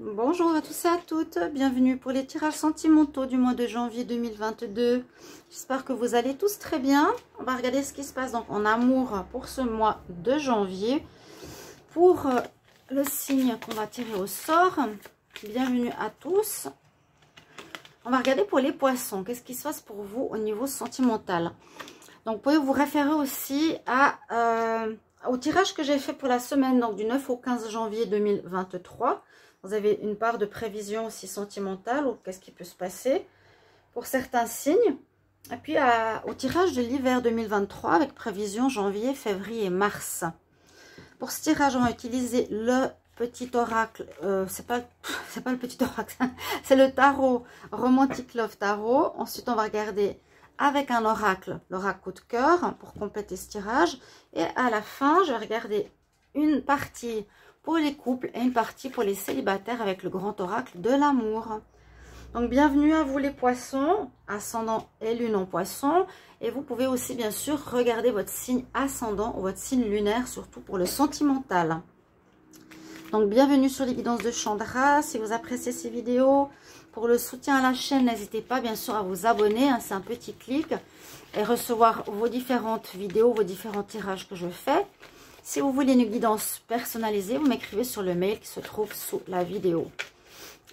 Bonjour à tous et à toutes, bienvenue pour les tirages sentimentaux du mois de janvier 2022. J'espère que vous allez tous très bien. On va regarder ce qui se passe donc en amour pour ce mois de janvier. Pour le signe qu'on va tirer au sort, bienvenue à tous. On va regarder pour les poissons, qu'est-ce qui se passe pour vous au niveau sentimental. Donc vous pouvez vous référer aussi au tirage que j'ai fait pour la semaine, donc du 9 au 15 janvier 2023. Vous avez une part de prévision aussi sentimentale ou qu'est-ce qui peut se passer pour certains signes. Et puis au tirage de l'hiver 2023 avec prévision janvier, février, mars. Pour ce tirage, on va utiliser le petit oracle. C'est pas le petit oracle, c'est le tarot Romantic Love Tarot. Ensuite, on va regarder avec un oracle, l'oracle coup de cœur pour compléter ce tirage. Et à la fin, je vais regarder une partie pour les couples et une partie pour les célibataires avec le grand oracle de l'amour. Donc bienvenue à vous les poissons, ascendant et lune en poisson. Et vous pouvez aussi bien sûr regarder votre signe ascendant ou votre signe lunaire, surtout pour le sentimental. Donc bienvenue sur les guidances de Chandra. Si vous appréciez ces vidéos, pour le soutien à la chaîne, n'hésitez pas bien sûr à vous abonner, hein, c'est un petit clic, et recevoir vos différentes vidéos, vos différents tirages que je fais. Si vous voulez une guidance personnalisée, vous m'écrivez sur le mail qui se trouve sous la vidéo.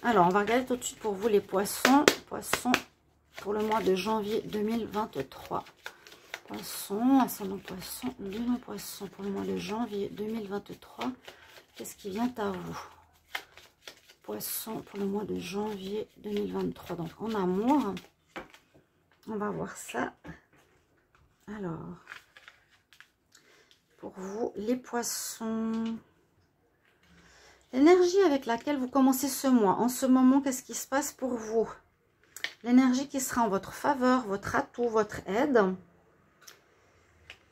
Alors, on va regarder tout de suite pour vous les poissons. Poissons pour le mois de janvier 2023. Poissons, ascendant poisson, lune en poisson pour le mois de janvier 2023. Qu'est-ce qui vient à vous? Poissons pour le mois de janvier 2023. Donc, en amour, on va voir ça. Alors... pour vous, les poissons, l'énergie avec laquelle vous commencez ce mois, en ce moment, qu'est-ce qui se passe pour vous? L'énergie qui sera en votre faveur, votre atout, votre aide.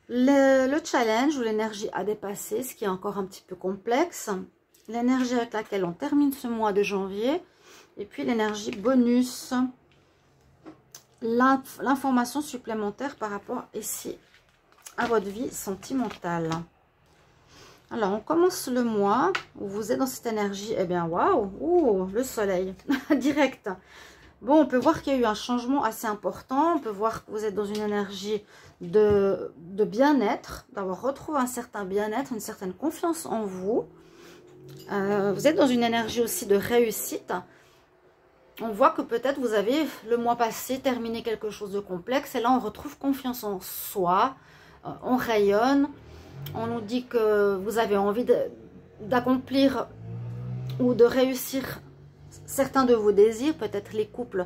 Le challenge ou l'énergie à dépasser, ce qui est encore un petit peu complexe. L'énergie avec laquelle on termine ce mois de janvier. Et puis l'énergie bonus. L'information supplémentaire par rapport ici à votre vie sentimentale. Alors, on commence le mois où vous êtes dans cette énergie. Eh bien, waouh, le soleil, direct. Bon, on peut voir qu'il y a eu un changement assez important. On peut voir que vous êtes dans une énergie de bien-être, d'avoir retrouvé un certain bien-être, une certaine confiance en vous. Vous êtes dans une énergie aussi de réussite. On voit que peut-être vous avez, le mois passé, terminé quelque chose de complexe. Et là, on retrouve confiance en soi. On rayonne, on nous dit que vous avez envie d'accomplir ou de réussir certains de vos désirs, peut-être les couples,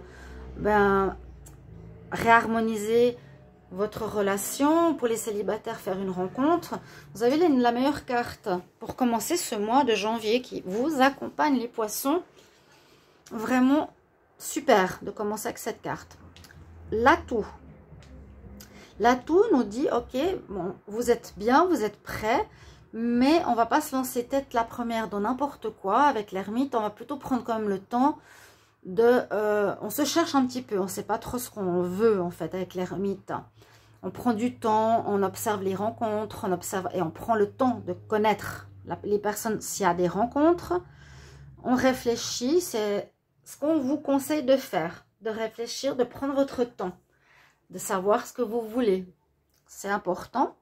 réharmoniser votre relation, pour les célibataires faire une rencontre. Vous avez la meilleure carte pour commencer ce mois de janvier qui vous accompagne les poissons. Vraiment super de commencer avec cette carte. L'atout. L'atout nous dit, ok, bon, vous êtes bien, vous êtes prêts, mais on va pas se lancer tête la première dans n'importe quoi. Avec l'ermite, on va plutôt prendre quand même le temps de... on se cherche un petit peu, on ne sait pas trop ce qu'on veut en fait avec l'ermite. On prend du temps, on observe les rencontres, on observe et on prend le temps de connaître les personnes s'il y a des rencontres. On réfléchit, c'est ce qu'on vous conseille de faire, de réfléchir, de prendre votre temps, de savoir ce que vous voulez. C'est important.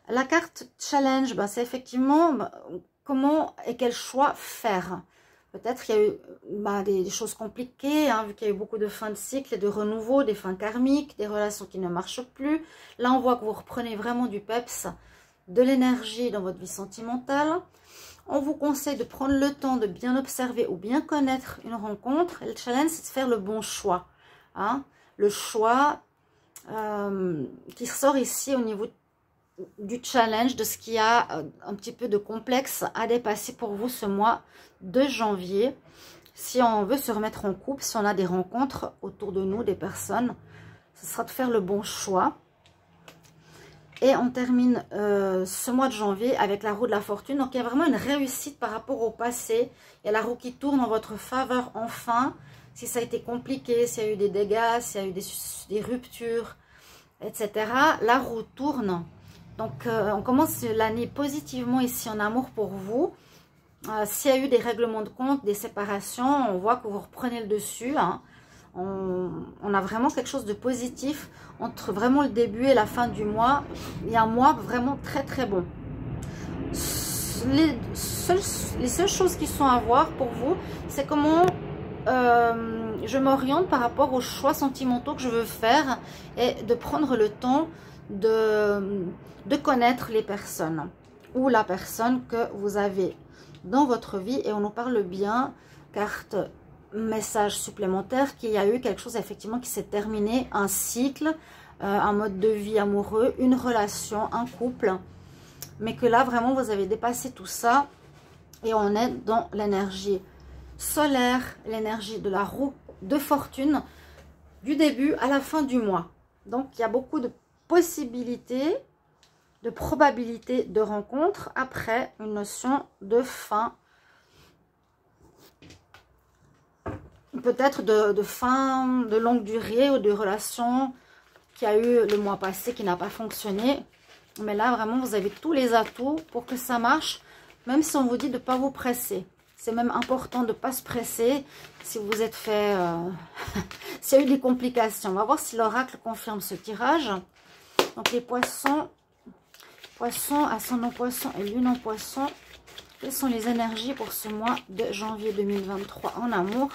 La carte challenge, c'est effectivement comment et quel choix faire. Peut-être qu'il y a eu des choses compliquées, hein, vu qu'il y a eu beaucoup de fins de cycle et de renouveau, des fins karmiques, des relations qui ne marchent plus. Là, on voit que vous reprenez vraiment du peps, de l'énergie dans votre vie sentimentale. On vous conseille de prendre le temps de bien observer ou bien connaître une rencontre. Et le challenge, c'est de faire le bon choix. Hein. Le choix qui sort ici au niveau du challenge, de ce qu'il y a un petit peu de complexe à dépasser pour vous ce mois de janvier. Si on veut se remettre en couple, si on a des rencontres autour de nous, des personnes, ce sera de faire le bon choix. Et on termine ce mois de janvier avec la roue de la fortune. Donc il y a vraiment une réussite par rapport au passé. Il y a la roue qui tourne en votre faveur enfin. Si ça a été compliqué, s'il y a eu des dégâts, s'il y a eu des ruptures, etc. La roue tourne. Donc, on commence l'année positivement ici en amour pour vous. S'il y a eu des règlements de compte, des séparations, on voit que vous reprenez le dessus. Hein. On a vraiment quelque chose de positif entre vraiment le début et la fin du mois. Il y a un mois vraiment très très bon. Les seules choses qui sont à voir pour vous, c'est comment je m'oriente par rapport aux choix sentimentaux que je veux faire et de prendre le temps de connaître les personnes ou la personne que vous avez dans votre vie. Et on nous parle bien, carte message supplémentaire, qu'il y a eu quelque chose effectivement qui s'est terminé, un cycle, un mode de vie amoureux, une relation, un couple, mais que là vraiment vous avez dépassé tout ça et on est dans l'énergie solaire, l'énergie de la roue de fortune du début à la fin du mois. Donc il y a beaucoup de possibilités, de probabilités de rencontre après une notion de fin, peut-être de fin de longue durée ou de relation qui a eu le mois passé qui n'a pas fonctionné. Mais là vraiment vous avez tous les atouts pour que ça marche, même si on vous dit de ne pas vous presser. C'est même important de ne pas se presser si vous êtes fait... s'il y a eu des complications. On va voir si l'oracle confirme ce tirage. Donc les poissons, ascendant poisson et lune en poisson. Quelles sont les énergies pour ce mois de janvier 2023 en amour?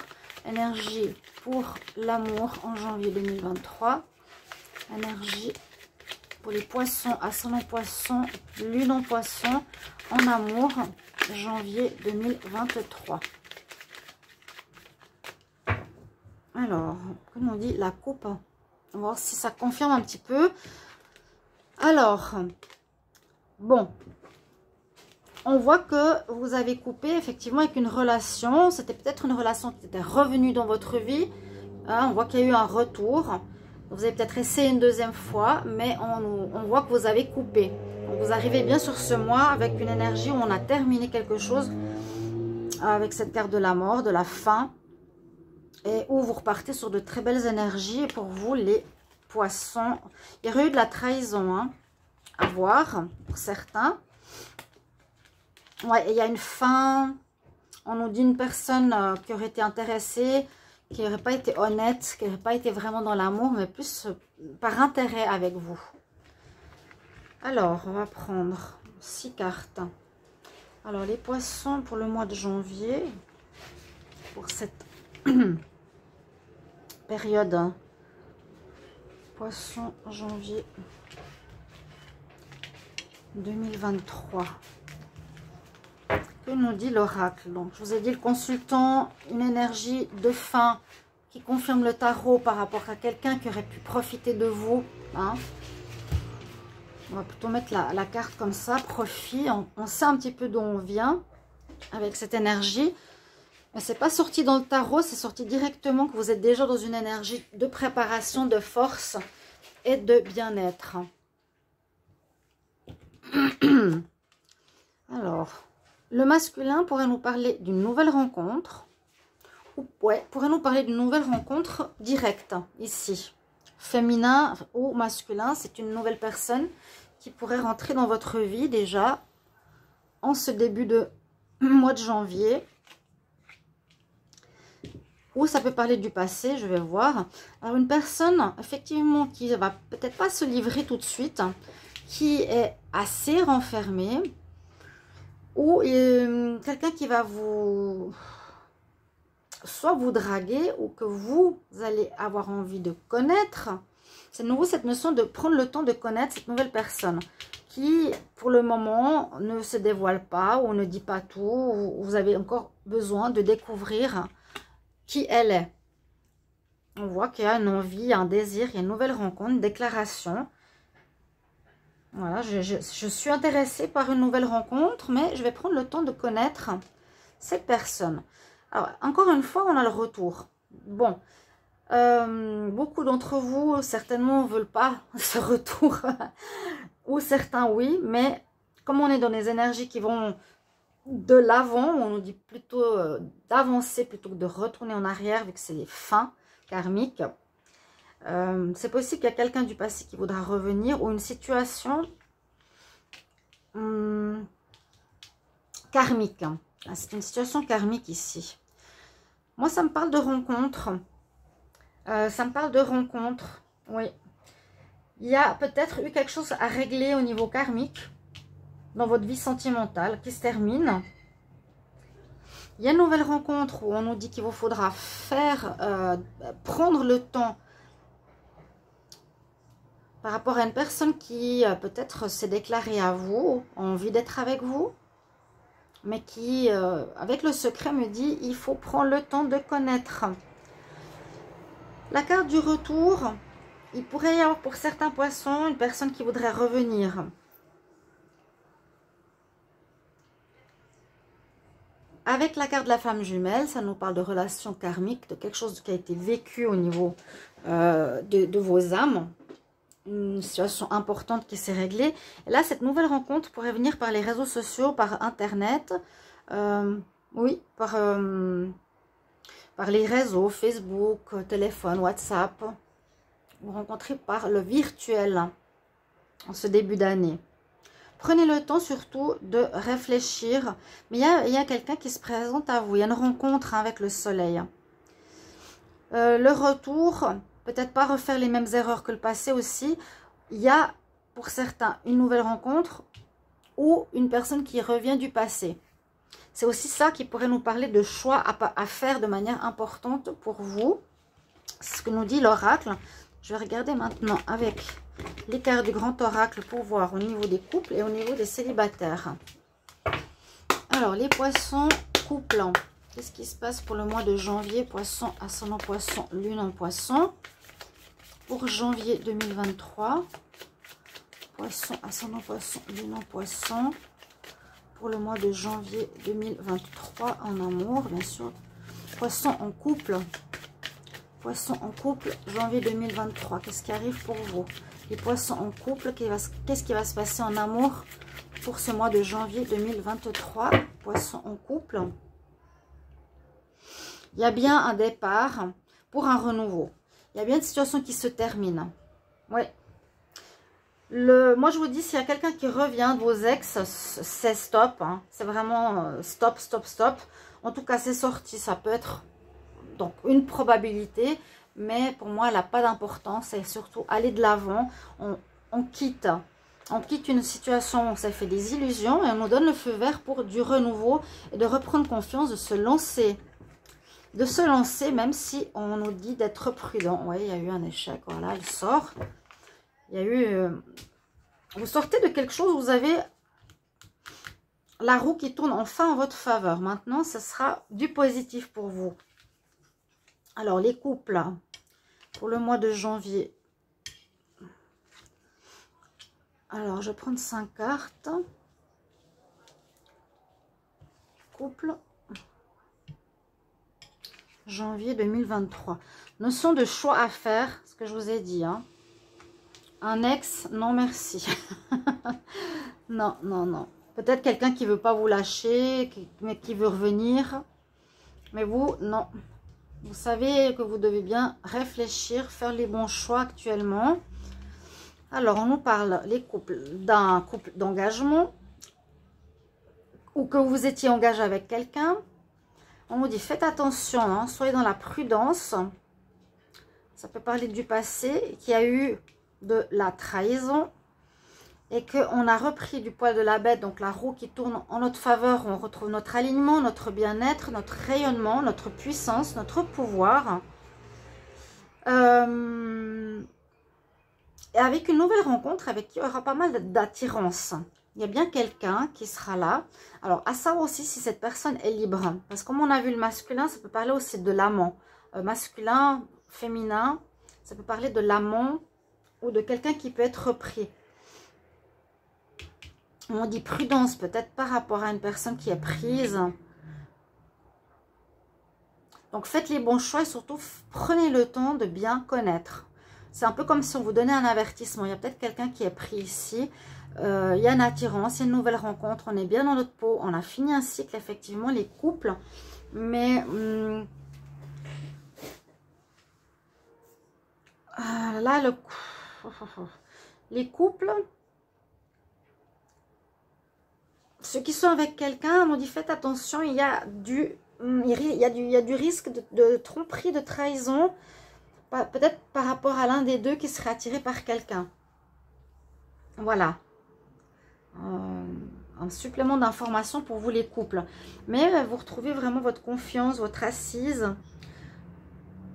Énergie pour l'amour en janvier 2023. Énergie pour les poissons, ascendant poisson, lune en poisson en amour, janvier 2023. Alors, comme on dit, la coupe. On va voir si ça confirme un petit peu. Alors, bon, on voit que vous avez coupé effectivement avec une relation. C'était peut-être une relation qui était revenue dans votre vie. Hein, on voit qu'il y a eu un retour. Vous avez peut-être essayé une deuxième fois, mais on voit que vous avez coupé. Donc vous arrivez bien sur ce mois avec une énergie où on a terminé quelque chose avec cette carte de la mort, de la fin. Et où vous repartez sur de très belles énergies. Et pour vous, les poissons, il y aurait eu de la trahison hein, à voir pour certains. Ouais, il y a une fin. On nous dit une personne qui aurait été intéressée, qui n'aurait pas été honnête, qui n'aurait pas été vraiment dans l'amour, mais plus par intérêt avec vous. Alors, on va prendre 6 cartes. Alors, les poissons pour le mois de janvier, pour cette période. Poisson, janvier 2023. Que nous dit l'oracle? Donc, je vous ai dit le consultant, une énergie de fin qui confirme le tarot par rapport à quelqu'un qui aurait pu profiter de vous. Hein. On va plutôt mettre la carte comme ça, profit. On sait un petit peu d'où on vient avec cette énergie. Mais c'est pas sorti dans le tarot, c'est sorti directement que vous êtes déjà dans une énergie de préparation, de force et de bien-être. Alors... le masculin pourrait nous parler d'une nouvelle rencontre. Ou ouais, pourrait nous parler d'une nouvelle rencontre directe, ici. Féminin ou masculin, c'est une nouvelle personne qui pourrait rentrer dans votre vie déjà en ce début de mois de janvier. Ou ça peut parler du passé, je vais voir. Alors une personne, effectivement, qui ne va peut-être pas se livrer tout de suite, qui est assez renfermée, ou quelqu'un qui va soit vous draguer ou que vous allez avoir envie de connaître. C'est de nouveau cette notion de prendre le temps de connaître cette nouvelle personne qui, pour le moment, ne se dévoile pas ou ne dit pas tout. Ou vous avez encore besoin de découvrir qui elle est. On voit qu'il y a une envie, un désir, il y a une nouvelle rencontre, une déclaration. Voilà, je suis intéressée par une nouvelle rencontre, mais je vais prendre le temps de connaître cette personne. Alors, encore une fois, on a le retour. Bon, beaucoup d'entre vous, certainement, ne veulent pas ce retour. Ou certains, oui, mais comme on est dans les énergies qui vont de l'avant, on nous dit plutôt d'avancer plutôt que de retourner en arrière, vu que c'est les fins karmiques. C'est possible qu'il y a quelqu'un du passé qui voudra revenir ou une situation karmique. Ah, c'est une situation karmique ici. Moi, ça me parle de rencontre. Ça me parle de rencontre. Oui. Il y a peut-être eu quelque chose à régler au niveau karmique dans votre vie sentimentale qui se termine. Il y a une nouvelle rencontre où on nous dit qu'il vous faudra prendre le temps par rapport à une personne qui peut-être s'est déclarée à vous, a envie d'être avec vous, mais qui, avec le secret, me dit il faut prendre le temps de connaître. La carte du retour, il pourrait y avoir pour certains poissons une personne qui voudrait revenir. Avec la carte de la femme jumelle, ça nous parle de relations karmiques, de quelque chose qui a été vécu au niveau de vos âmes. Une situation importante qui s'est réglée. Et là, cette nouvelle rencontre pourrait venir par les réseaux sociaux, par Internet. Oui, par les réseaux, Facebook, téléphone, WhatsApp. Vous rencontrez par le virtuel en ce début d'année. Prenez le temps surtout de réfléchir. Mais il y a quelqu'un qui se présente à vous. Il y a une rencontre avec le soleil. Le retour, peut-être pas refaire les mêmes erreurs que le passé aussi. Il y a pour certains une nouvelle rencontre ou une personne qui revient du passé. C'est aussi ça qui pourrait nous parler de choix à faire de manière importante pour vous. C'est ce que nous dit l'oracle. Je vais regarder maintenant avec les cartes du grand oracle pour voir au niveau des couples et au niveau des célibataires. Alors, les poissons, couple. Qu'est-ce qui se passe pour le mois de janvier? Poisson, ascendant poisson, lune en poisson. Pour janvier 2023. Poisson, ascendant poisson, lune en poisson. Pour le mois de janvier 2023 en amour, bien sûr. Poisson en couple. Poisson en couple, janvier 2023. Qu'est-ce qui arrive pour vous? Les poissons en couple, qu'est-ce qui va se passer en amour pour ce mois de janvier 2023? Poissons en couple. Il y a bien un départ pour un renouveau. Il y a bien une situation qui se termine. Oui. Moi, je vous dis, s'il y a quelqu'un qui revient de vos ex, c'est stop. Hein. C'est vraiment stop, stop, stop. En tout cas, c'est sorti. Ça peut être donc une probabilité. Mais pour moi, elle n'a pas d'importance. C'est surtout aller de l'avant. On quitte. On quitte une situation où on s'est fait des illusions. Et on nous donne le feu vert pour du renouveau. Et de reprendre confiance, de se lancer. De se lancer, même si on nous dit d'être prudent. Oui, il y a eu un échec. Voilà, il sort. Il y a eu... vous sortez de quelque chose, vous avez la roue qui tourne enfin en votre faveur. Maintenant, ce sera du positif pour vous. Alors, les couples, pour le mois de janvier. Alors, je vais prendre 5 cartes. Couple. Janvier 2023. Notion de choix à faire, ce que je vous ai dit. Hein. Un ex, non merci. Non, non, non. Peut-être quelqu'un qui ne veut pas vous lâcher, mais qui veut revenir. Mais vous, non. Vous savez que vous devez bien réfléchir, faire les bons choix actuellement. Alors, on nous parle, les couples, d'un couple d'engagement. Ou que vous étiez engagé avec quelqu'un. On nous dit, faites attention, hein, soyez dans la prudence. Ça peut parler du passé, qu'il y a eu de la trahison. Et qu'on a repris du poil de la bête, donc la roue qui tourne en notre faveur. On retrouve notre alignement, notre bien-être, notre rayonnement, notre puissance, notre pouvoir. Et avec une nouvelle rencontre avec qui il y aura pas mal d'attirance. Il y a bien quelqu'un qui sera là. Alors, à savoir aussi si cette personne est libre. Parce que comme on a vu le masculin, ça peut parler aussi de l'amant. Masculin, féminin, ça peut parler de l'amant ou de quelqu'un qui peut être repris. On dit prudence peut-être par rapport à une personne qui est prise. Donc, faites les bons choix et surtout, prenez le temps de bien connaître. C'est un peu comme si on vous donnait un avertissement. Il y a peut-être quelqu'un qui est pris ici. Il y a une attirance, il y a une nouvelle rencontre. On est bien dans notre peau. On a fini un cycle, effectivement, les couples. Mais là, les couples... ceux qui sont avec quelqu'un, on nous dit faites attention, il y a du risque de tromperie, de trahison, peut-être par rapport à l'un des deux qui serait attiré par quelqu'un. Voilà. Un supplément d'information pour vous les couples. Mais vous retrouvez vraiment votre confiance, votre assise.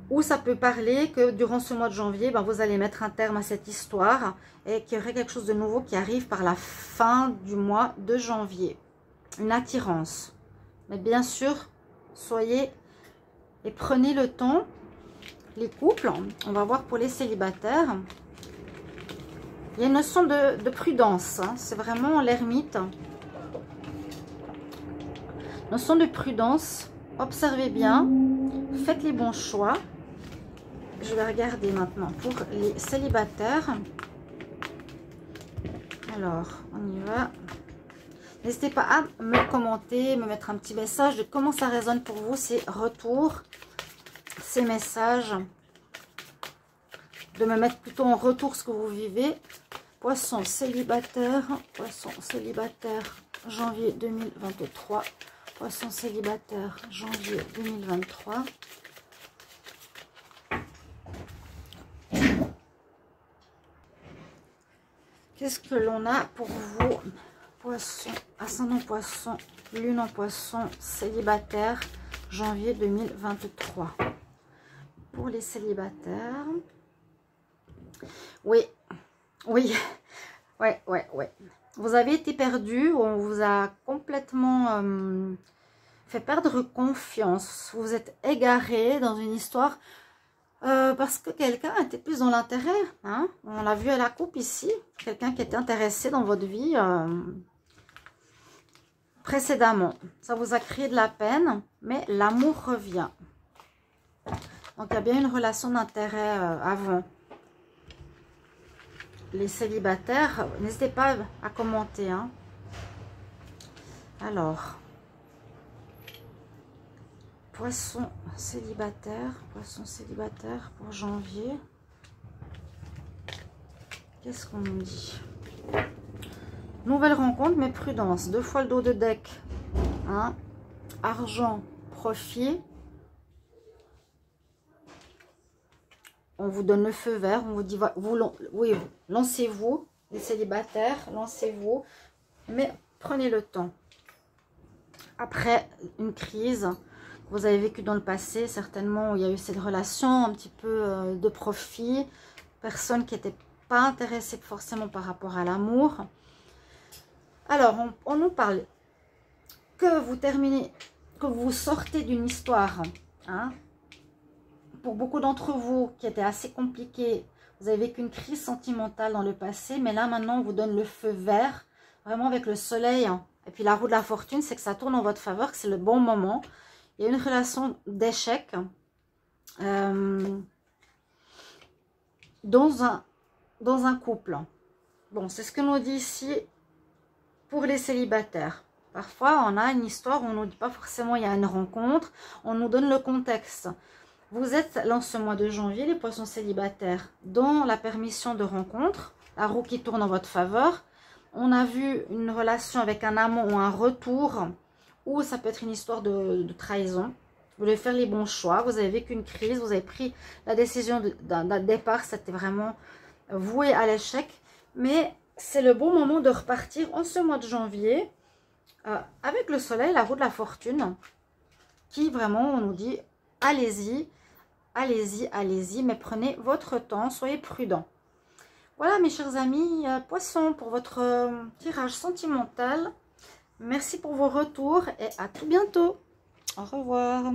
Ou ça peut parler que durant ce mois de janvier, ben, vous allez mettre un terme à cette histoire. Et qu'il y aurait quelque chose de nouveau qui arrive par la fin du mois de janvier. Une attirance. Mais bien sûr, soyez et prenez le temps. Les couples, on va voir pour les célibataires. Il y a une notion de prudence. Hein. C'est vraiment l'ermite. Notion de prudence. Observez bien. Faites les bons choix. Je vais regarder maintenant pour les célibataires. Alors, on y va. N'hésitez pas à me commenter, me mettre un petit message de comment ça résonne pour vous, ces retours, ces messages. De me mettre plutôt en retour ce que vous vivez. Poisson célibataire, janvier 2023. Poisson célibataire, janvier 2023. Qu'est-ce que l'on a pour vous? Poisson, ascendant poisson, lune en poisson, célibataire, janvier 2023. Pour les célibataires. Oui, oui, ouais. Vous avez été perdu, on vous a complètement fait perdre confiance. Vous êtes égaré dans une histoire parce que quelqu'un était plus dans l'intérêt. Hein? On l'a vu à la coupe ici, quelqu'un qui était intéressé dans votre vie précédemment. Ça vous a créé de la peine, mais l'amour revient. Donc il y a bien une relation d'intérêt avant. Les célibataires, n'hésitez pas à commenter. Hein. Alors, poisson célibataire pour janvier. Qu'est-ce qu'on nous dit? Nouvelle rencontre, mais prudence. 2 fois le dos de deck. Hein. Argent, profit. On vous donne le feu vert, on vous dit, oui, lancez-vous, les célibataires, lancez-vous, mais prenez le temps. Après une crise que vous avez vécue dans le passé, certainement, où il y a eu cette relation un petit peu de profit, personne qui n'était pas intéressée forcément par rapport à l'amour. Alors, on nous parle que vous terminez, que vous sortez d'une histoire, hein. Pour beaucoup d'entre vous qui était assez compliqué, vous avez vécu une crise sentimentale dans le passé, mais là maintenant on vous donne le feu vert, vraiment avec le soleil. Hein. Et puis la roue de la fortune, c'est que ça tourne en votre faveur, que c'est le bon moment. Il y a une relation d'échec dans un couple. Bon, c'est ce que nous dit ici pour les célibataires. Parfois, on a une histoire où on ne nous dit pas forcément il y a une rencontre, on nous donne le contexte. Vous êtes, là, en ce mois de janvier, les poissons célibataires, dans la permission de rencontre, la roue qui tourne en votre faveur. On a vu une relation avec un amant ou un retour, ou ça peut être une histoire de trahison. Vous devez faire les bons choix, vous avez vécu une crise, vous avez pris la décision d'un départ, c'était vraiment voué à l'échec. Mais c'est le bon moment de repartir en ce mois de janvier, avec le soleil, la roue de la fortune, qui vraiment, on nous dit, allez-y. Allez-y, allez-y, mais prenez votre temps, soyez prudents. Voilà mes chers amis, poissons pour votre tirage sentimental. Merci pour vos retours et à tout bientôt. Au revoir.